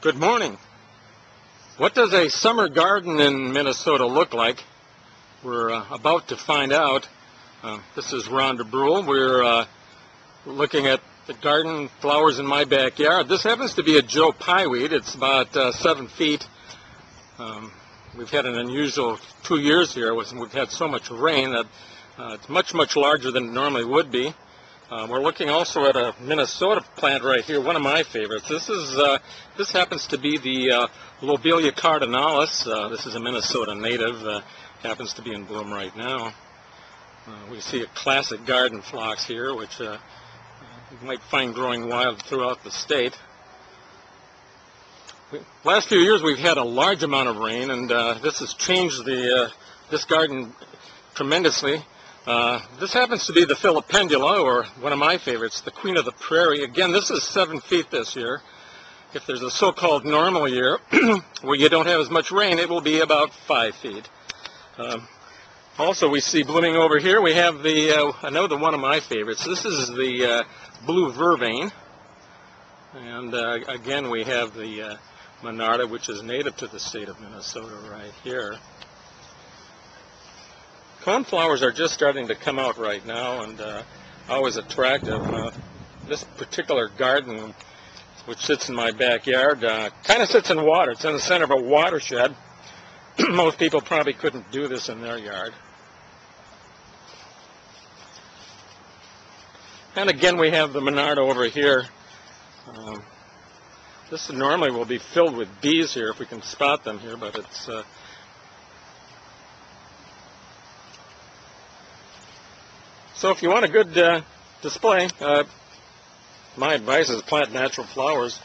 Good morning. What does a summer garden in Minnesota look like? We're about to find out. This is Ron DeBrule. We're looking at the garden flowers in my backyard. This happens to be a Joe Pieweed. It's about 7 feet. We've had an unusual 2 years here. We've had so much rain that it's much, much larger than it normally would be. We're looking also at a Minnesota plant right here, one of my favorites. This happens to be the Lobelia Cardinalis. This is a Minnesota native. Happens to be in bloom right now. We see a classic garden Phlox here, which you might find growing wild throughout the state. Last few years we've had a large amount of rain, and this has changed this garden tremendously. This happens to be the Filidendula, or one of my favorites, the Queen of the Prairie. Again, this is 7 feet this year. If there's a so-called normal year where you don't have as much rain, it will be about 5 feet. Also, we see blooming over here, we have another one of my favorites. This is the blue Vervain. And again, we have the Monarda, which is native to the state of Minnesota right here. Coneflowers are just starting to come out right now, and always attractive. This particular garden, which sits in my backyard, kind of sits in water. It's in the center of a watershed. Most people probably couldn't do this in their yard. And again, we have the Monarda over here. This normally will be filled with bees here if we can spot them here, but it's so if you want a good display, my advice is plant natural flowers.